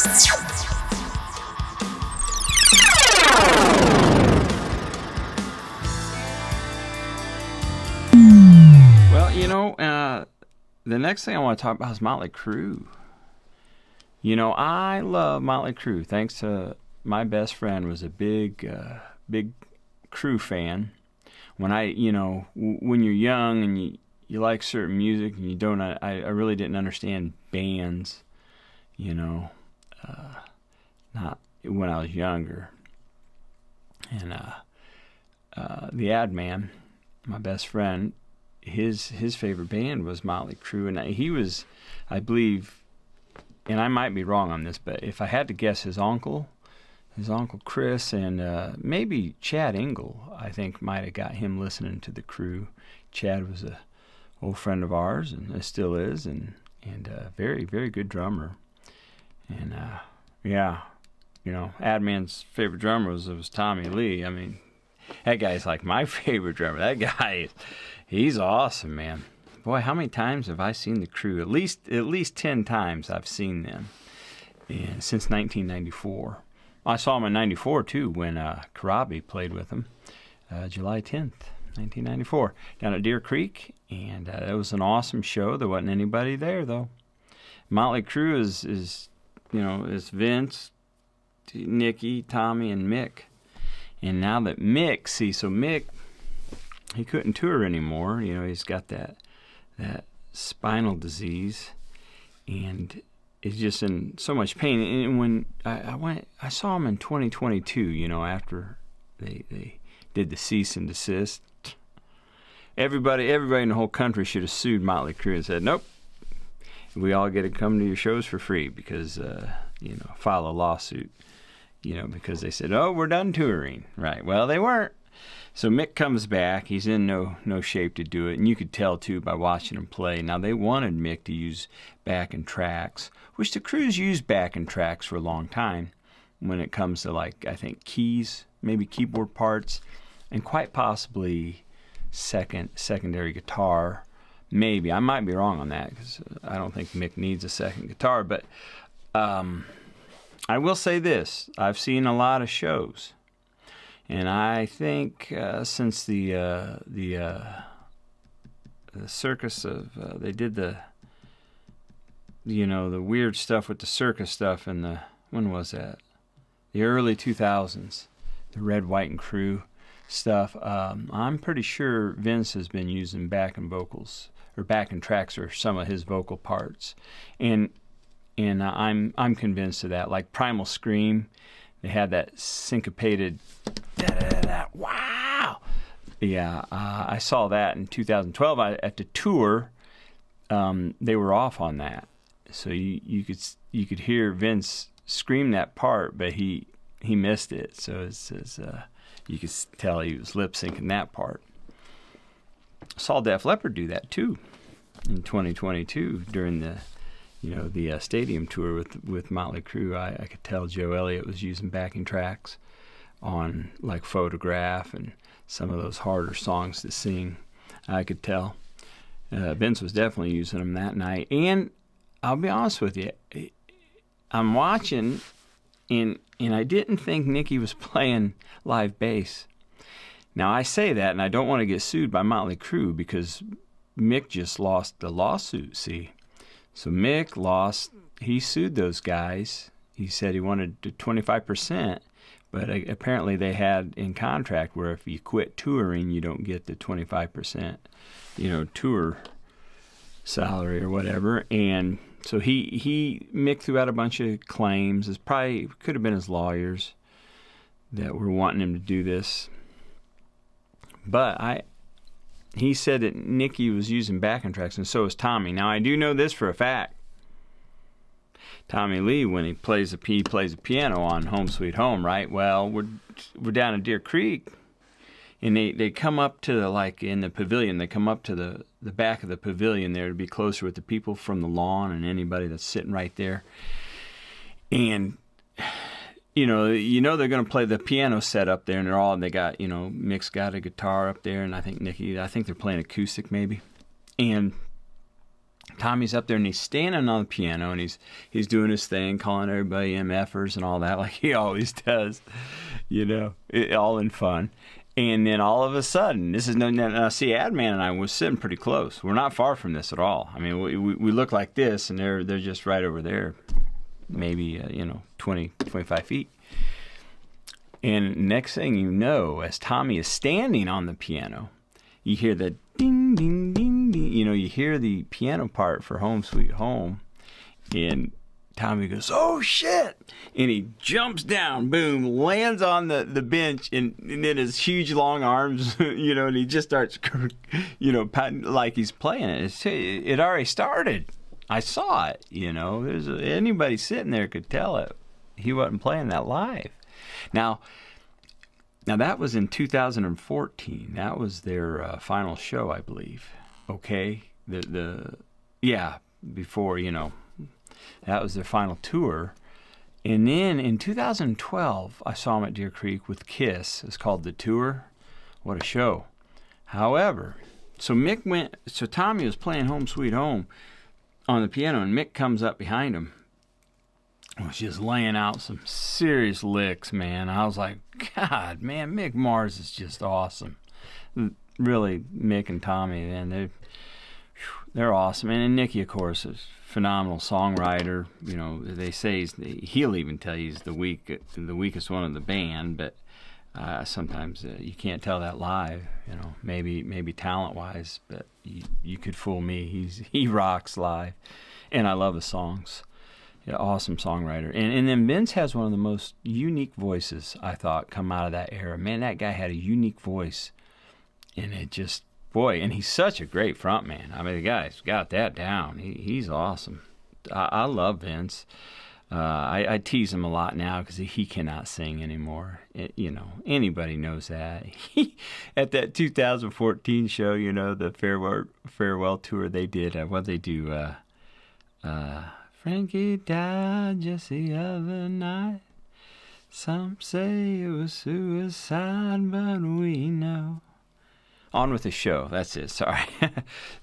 Well, the next thing I want to talk about is Motley Crue. I love Motley Crue. Thanks to my best friend was a big Crue fan. When when you're young and you like certain music and you don't, I really didn't understand bands, not when I was younger. And the ad man, my best friend, his favorite band was Motley Crue, and he was, I believe, and I might be wrong on this, but if I had to guess, his uncle Chris and maybe Chad Engel, I think, might have got him listening to the Crue. Chad was a old friend of ours, and still is, and a very, very good drummer. And Adman's favorite drummer was Tommy Lee. I mean, that guy's like my favorite drummer. That guy, he's awesome, man. Boy, how many times have I seen the Crue? At least 10 times I've seen them, and since 1994. I saw them in 94 too when Karabi played with them, July 10th, 1994, down at Deer Creek, and it was an awesome show. There wasn't anybody there though. Motley Crue is Vince, Nicky, Tommy, and Mick. And now that Mick, he couldn't tour anymore. He's got that spinal disease, and is just in so much pain. And when I saw him in 2022, after they did the cease and desist. Everybody in the whole country should have sued Motley Crue and said, nope, we all get to come to your shows for free because, file a lawsuit, because they said, oh, we're done touring. Right. Well, they weren't. So Mick comes back. He's in no shape to do it, and you could tell too by watching him play. Now they wanted Mick to use backing tracks, which the Crues used backing tracks for a long time when it comes to, like, I think keys, maybe keyboard parts, and quite possibly secondary guitar. Maybe I might be wrong on that because I don't think Mick needs a second guitar. But I will say this: I've seen a lot of shows. And I think since the circus of they did the weird stuff with the circus stuff in when was that? The early 2000s, the Red, White, and Crue stuff. I'm pretty sure Vince has been using backing vocals or backing tracks or some of his vocal parts, and I'm convinced of that. Like Primal Scream, they had that syncopated. Wow! Yeah, I saw that in 2012 at the tour. They were off on that, so you could hear Vince scream that part, but he missed it. So you could tell he was lip syncing that part. Saw Def Leppard do that too in 2022 during the stadium tour with Motley Crue. I could tell Joe Elliott was using backing tracks on like Photograph and some of those harder songs to sing. I could tell Vince was definitely using them that night. And I'll be honest with you, I'm watching and I didn't think Nicky was playing live bass. Now I say that and I don't want to get sued by Motley Crue because Mick just lost the lawsuit, see. So Mick he sued those guys. He said he wanted 25%. But apparently they had in contract where if you quit touring, you don't get the 25%, tour salary or whatever. And so Mick threw out a bunch of claims. It probably could have been his lawyers that were wanting him to do this. But he said that Nicky was using backing tracks, and so was Tommy. Now I do know this for a fact. Tommy Lee, when he plays the piano on Home Sweet Home, right? Well, we're down at Deer Creek, and they come up to in the pavilion. They come up to the back of the pavilion there to be closer with the people from the lawn and anybody that's sitting right there. And they're going to play the piano set up there, and they got Mick's got a guitar up there, and I think they're playing acoustic maybe, and Tommy's up there and he's standing on the piano and he's doing his thing, calling everybody MFers and all that, like he always does, all in fun. And then all of a sudden, this is now see, Adman and I was sitting pretty close. We're not far from this at all. I mean, we look like this, and they're just right over there, maybe 20, 25 feet. And next thing you know, as Tommy is standing on the piano, you hear the ding, ding, ding, ding. You hear the piano part for Home Sweet Home. And Tommy goes, "Oh, shit!" And he jumps down, boom, lands on the bench, and then his huge long arms, and he just starts, patting like he's playing it. It already started. I saw it, anybody sitting there could tell it. He wasn't playing that live. Now that was in 2014. That was their final show, I believe. Okay, before that was their final tour. And then in 2012, I saw them at Deer Creek with Kiss. It's called The Tour. What a show! However, so Tommy was playing Home Sweet Home on the piano, and Mick comes up behind him. Was just laying out some serious licks, man. I was like, God, man, Mick Mars is just awesome. Really, Mick and Tommy, man, they're awesome. And Nicky, of course, is a phenomenal songwriter. They say he'll even tell you he's the weakest one of the band, but sometimes you can't tell that live. Maybe talent-wise, but you could fool me. He rocks live, and I love his songs. Yeah, awesome songwriter. And then Vince has one of the most unique voices, I thought, come out of that era. Man, that guy had a unique voice. And it just, and he's such a great frontman. I mean, the guy's got that down. He's awesome. I love Vince. I tease him a lot now because he cannot sing anymore. Anybody knows that. At that 2014 show, the farewell tour they did, Frankie died just the other night. Some say it was suicide, but we know. On with the show. That's it. Sorry.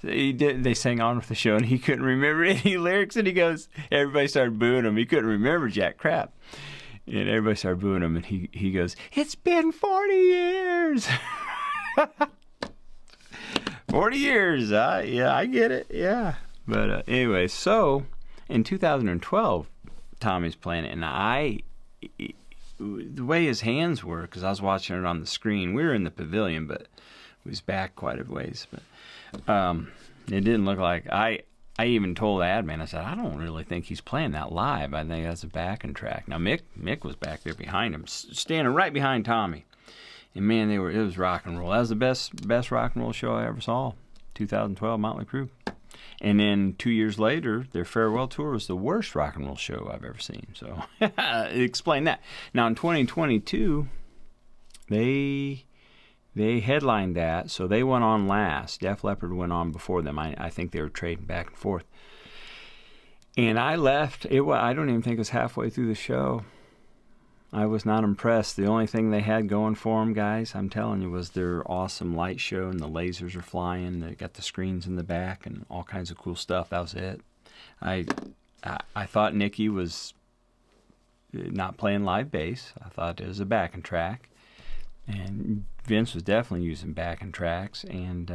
They sang On with the Show, and he couldn't remember any lyrics, and everybody started booing him. He couldn't remember jack crap. And everybody started booing him, and he goes, "It's been 40 years." 40 years. Yeah, I get it. Yeah. But anyway, so in 2012, Tommy's playing it, and the way his hands were, because I was watching it on the screen. We were in the pavilion, but he was back quite a ways. But it didn't look like I even told Adman, I said, I don't really think he's playing that live. I think that's a backing track. Now Mick was back there behind him, standing right behind Tommy, and man, it was rock and roll. That was the best rock and roll show I ever saw. 2012 Motley Crue. And then 2 years later, their farewell tour was the worst rock and roll show I've ever seen. So explain that. Now in 2022, they headlined that, so they went on last. Def Leppard went on before them. I think they were trading back and forth. And I left. I don't even think it was halfway through the show. I was not impressed. The only thing they had going for them, guys, I'm telling you, was their awesome light show, and the lasers are flying. They got the screens in the back and all kinds of cool stuff. That was it. I thought Nicky was not playing live bass. I thought it was a backing track. And Vince was definitely using backing tracks. And,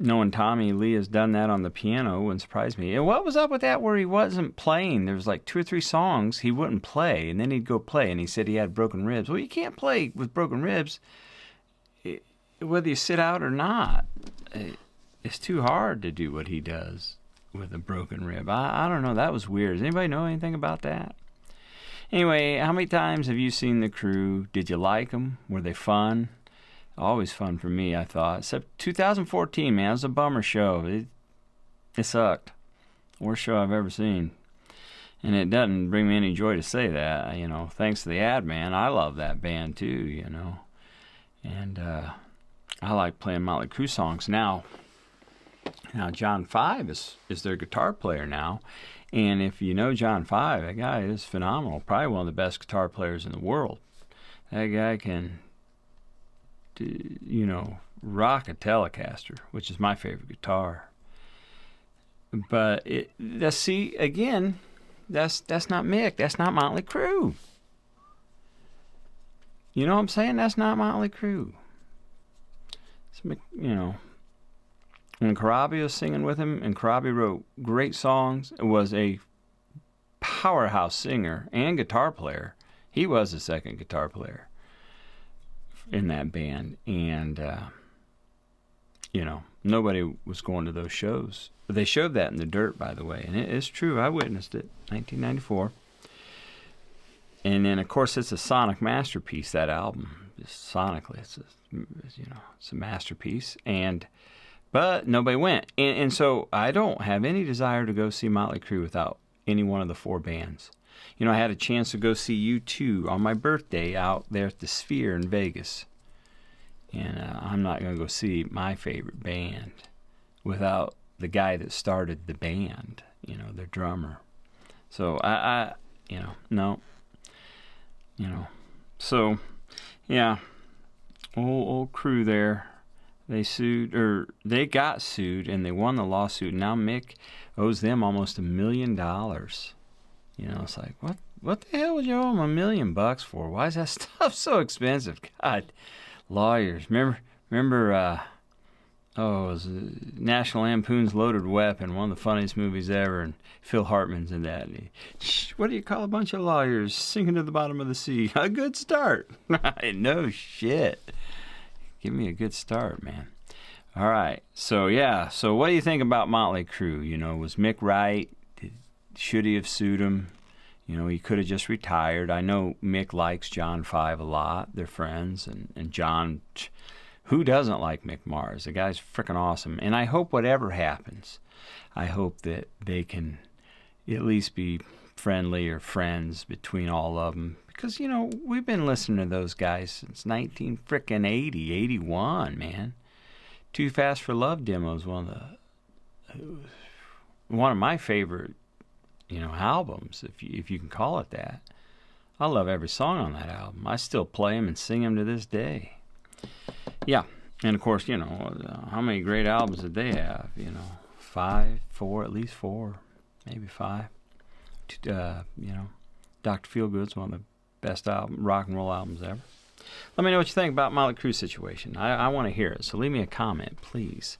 knowing Tommy Lee has done that on the piano wouldn't surprise me. And what was up with that where he wasn't playing? There was like 2 or 3 songs he wouldn't play, and then he'd go play, and he said he had broken ribs. Well, you can't play with broken ribs whether you sit out or not. It's too hard to do what he does with a broken rib. I don't know. That was weird. Does anybody know anything about that? Anyway, how many times have you seen the Crue? Did you like them? Were they fun? Always fun for me, I thought. Except 2014, man, it was a bummer show. It sucked. Worst show I've ever seen. And it doesn't bring me any joy to say that. Thanks to the ad, man. I love that band too, And I like playing Motley Crue songs. Now John Five is their guitar player now. And if you know John Five, that guy is phenomenal. Probably one of the best guitar players in the world. That guy can, rock a Telecaster, which is my favorite guitar. But see again, that's not Mick. That's not Motley Crue. You know what I'm saying? That's not Motley Crue. You know, when Corabi was singing with him, and Corabi wrote great songs, was a powerhouse singer and guitar player. He was the second guitar player in that band, and you know, nobody was going to those shows. They showed that in the dirt, by the way, and it's true. I witnessed it, 1994. And then, of course, it's a sonic masterpiece. That album, just sonically, it's a masterpiece. But nobody went, and so I don't have any desire to go see Motley Crue without any one of the four bands. You know, I had a chance to go see U2 on my birthday out there at the Sphere in Vegas, and I'm not going to go see my favorite band without the guy that started the band. You know, their drummer. So no. You know, so yeah, old Crue there. They got sued and they won the lawsuit. And now Mick owes them almost $1 million. You know, it's like, what the hell would you owe him $1 million for? Why is that stuff so expensive? God, lawyers. Remember, it was National Lampoon's Loaded Weapon, one of the funniest movies ever, and Phil Hartman's in that. What do you call a bunch of lawyers sinking to the bottom of the sea? A good start. No shit. Give me a good start, man. All right. So, yeah. So, what do you think about Motley Crue? You know, was Mick right? Should he have sued him? You know, he could have just retired. I know Mick likes John 5 a lot. They're friends. And John, who doesn't like Mick Mars? The guy's freaking awesome. And I hope whatever happens, I hope that they can at least be friendly or friends between all of them. Because, you know, we've been listening to those guys since 81, man. Too Fast for Love demo is one of my favorite, you know, albums, if you can call it that. I love every song on that album. I still play them and sing them to this day. Yeah, and of course, you know, how many great albums did they have? You know, at least four, maybe five. You know, Dr. Feelgood's one of the best rock and roll albums ever. Let me know what you think about Motley Crue situation. I want to hear it, so leave me a comment, please.